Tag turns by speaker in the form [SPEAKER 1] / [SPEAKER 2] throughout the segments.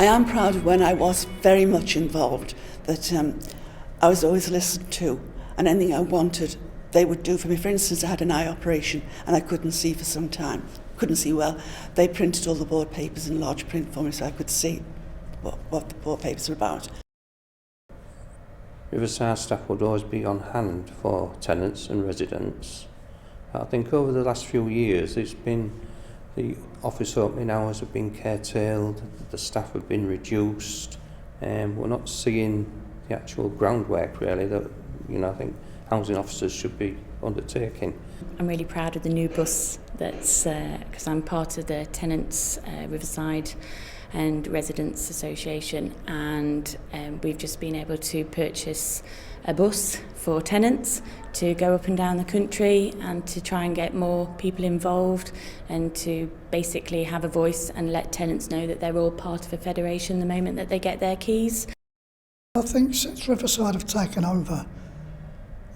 [SPEAKER 1] I am proud of when I was very much involved, that I was always listened to, and anything I wanted they would do for me. For instance, I had an eye operation and I couldn't see for some time, couldn't see well. They printed all the board papers in large print for me so I could see what the board papers were about.
[SPEAKER 2] Riverside staff would always be on hand for tenants and residents. I think over the last few years the office opening hours have been curtailed, the staff have been reduced, and we're not seeing the actual groundwork really that I think housing officers should be undertaking.
[SPEAKER 3] I'm really proud of the new bus that's because I'm part of the Tenants Riverside and Residents Association, and we've just been able to purchase a bus for tenants to go up and down the country and to try and get more people involved and to basically have a voice and let tenants know that they're all part of a federation the moment that they get their keys.
[SPEAKER 4] I think since Riverside have taken over,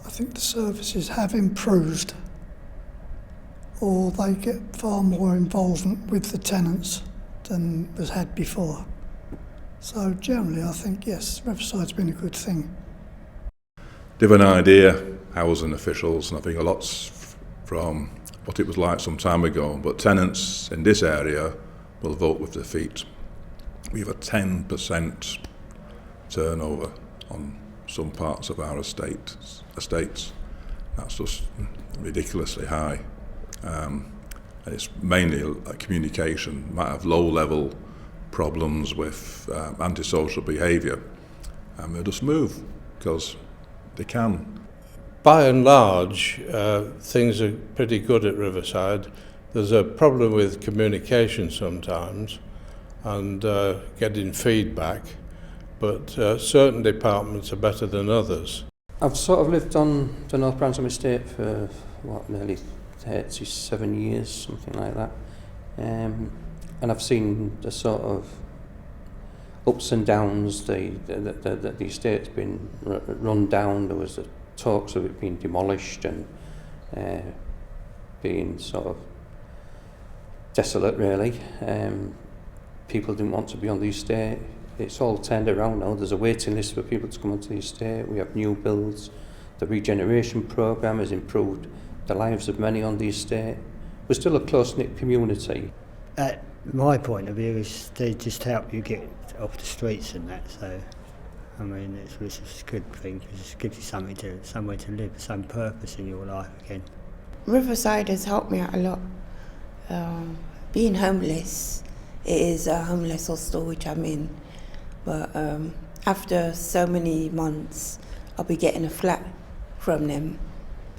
[SPEAKER 4] I think the services have improved, or they get far more involvement with the tenants than was had before. So generally I think yes, Riverside's been a good thing.
[SPEAKER 5] Give an idea, housing officials, and I think a lot's from what it was like some time ago, but tenants in this area will vote with their feet. We have a 10% turnover on some parts of our estates. That's just ridiculously high. And it's mainly communication. Might have low-level problems with antisocial behaviour, and they'll just move because they can.
[SPEAKER 6] By and large, things are pretty good at Riverside. There's a problem with communication sometimes and getting feedback, but certain departments are better than others.
[SPEAKER 2] I've sort of lived on the North Bransham estate for nearly 37 years, something like that, and I've seen the sort of ups and downs. The estate's been run down. There was talks of it being demolished and being sort of desolate really. People didn't want to be on the estate. It's all turned around now. There's a waiting list for people to come onto the estate. We have new builds. The regeneration programme has improved the lives of many on the estate. We're still a close-knit community.
[SPEAKER 7] My point of view is they just help you get off the streets and that, so I mean it's a good thing because it gives you somewhere to live, some purpose in your life again.
[SPEAKER 8] Riverside has helped me out a lot. Being homeless, it is a homeless hostel which I'm in, but after so many months I'll be getting a flat from them.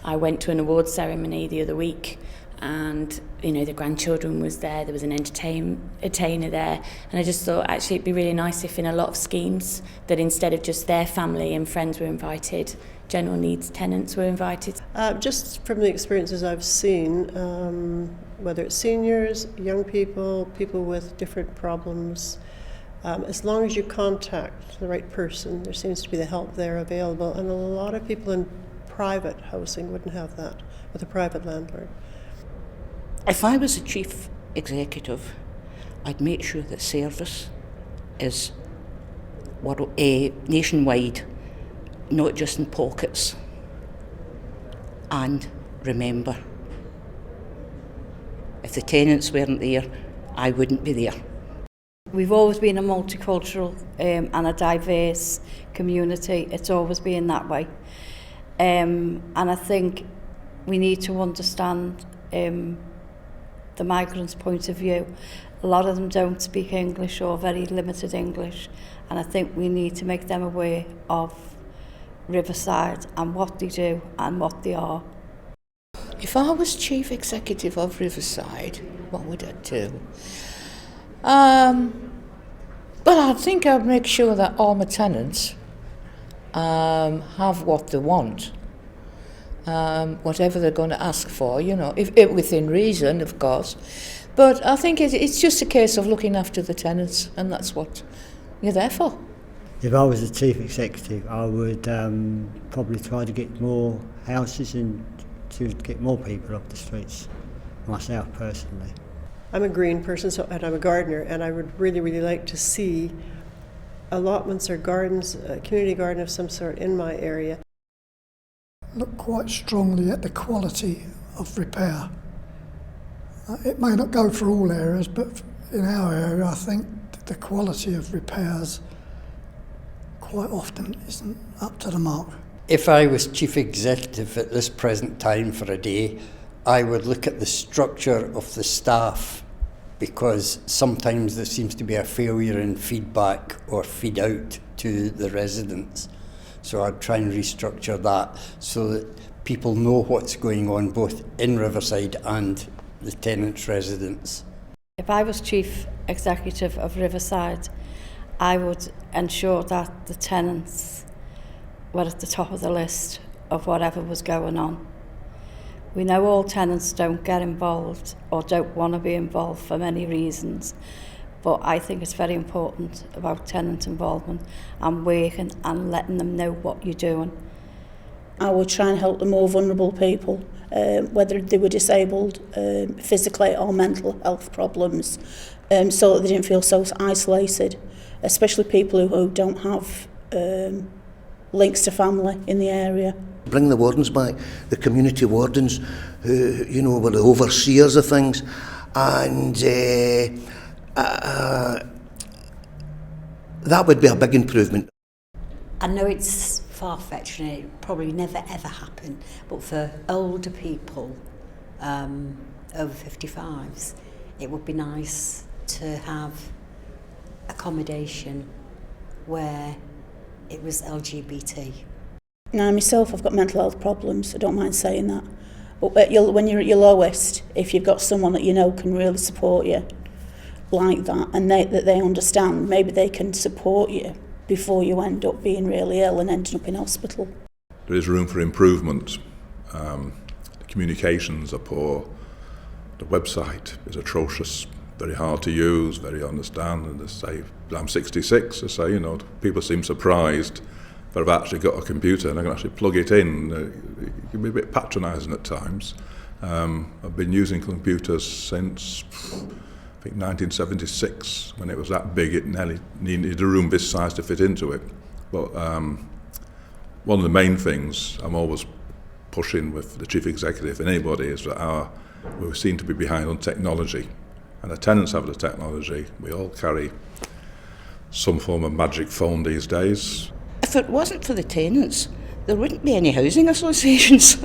[SPEAKER 3] I went to an awards ceremony the other week and the grandchildren was there was an entertainer there, and I just thought actually it'd be really nice if in a lot of schemes that instead of just their family and friends were invited, general needs tenants were invited.
[SPEAKER 9] Just from the experiences I've seen, whether it's seniors, young people, people with different problems, as long as you contact the right person, there seems to be the help there available, and a lot of people in private housing wouldn't have that with a private landlord.
[SPEAKER 10] If I was a chief executive, I'd make sure that service is nationwide, not just in pockets. And remember, if the tenants weren't there, I wouldn't be there.
[SPEAKER 11] We've always been a multicultural and a diverse community. It's always been that way. And I think we need to understand the migrants' point of view. A lot of them don't speak English or very limited English, and I think we need to make them aware of Riverside and what they do and what they are.
[SPEAKER 10] If I was chief executive of Riverside, what would I do? Well, I think I'd make sure that all my tenants have what they want. Whatever they're going to ask for, if within reason, of course. But I think it's just a case of looking after the tenants, and that's what you're there for.
[SPEAKER 7] If I was the chief executive, I would probably try to get more houses and to get more people off the streets, myself personally.
[SPEAKER 9] I'm a green person, and I'm a gardener, and I would really, really like to see allotments or gardens, a community garden of some sort in my area.
[SPEAKER 4] Look quite strongly at the quality of repair. It may not go for all areas, but in our area I think the quality of repairs quite often isn't up to the mark.
[SPEAKER 12] If I was chief executive at this present time for a day, I would look at the structure of the staff, because sometimes there seems to be a failure in feedback or feed out to the residents. So I'd try and restructure that so that people know what's going on both in Riverside and the tenants' residents.
[SPEAKER 11] If I was chief executive of Riverside, I would ensure that the tenants were at the top of the list of whatever was going on. We know all tenants don't get involved or don't want to be involved for many reasons, but I think it's very important about tenant involvement and working and letting them know what you're doing.
[SPEAKER 13] I would try and help the more vulnerable people, whether they were disabled physically or mental health problems, so that they didn't feel so isolated, especially people who don't have links to family in the area.
[SPEAKER 14] Bring the wardens back, the community wardens who, you know, were the overseers of things, and that would be a big improvement.
[SPEAKER 15] I know it's far-fetched and it probably never ever happen, but for older people over 55s, it would be nice to have accommodation where it was LGBT.
[SPEAKER 13] Now, myself, I've got mental health problems, I don't mind saying that. But when you're at your lowest, if you've got someone that you know can really support you like that, and that they understand, maybe they can support you before you end up being really ill and ending up in hospital.
[SPEAKER 5] There is room for improvement. The communications are poor. The website is atrocious, very hard to use, very understand. And they say, I'm 66, they say, you know, people seem surprised that I've actually got a computer and I can actually plug it in. It can be a bit patronising at times. I've been using computers since, I think, 1976, when it was that big, it nearly needed a room this size to fit into it. But one of the main things I'm always pushing with the chief executive and anybody is that we seem to be behind on technology. And the tenants have the technology. We all carry some form of magic phone these days.
[SPEAKER 10] If it wasn't for the tenants, there wouldn't be any housing associations.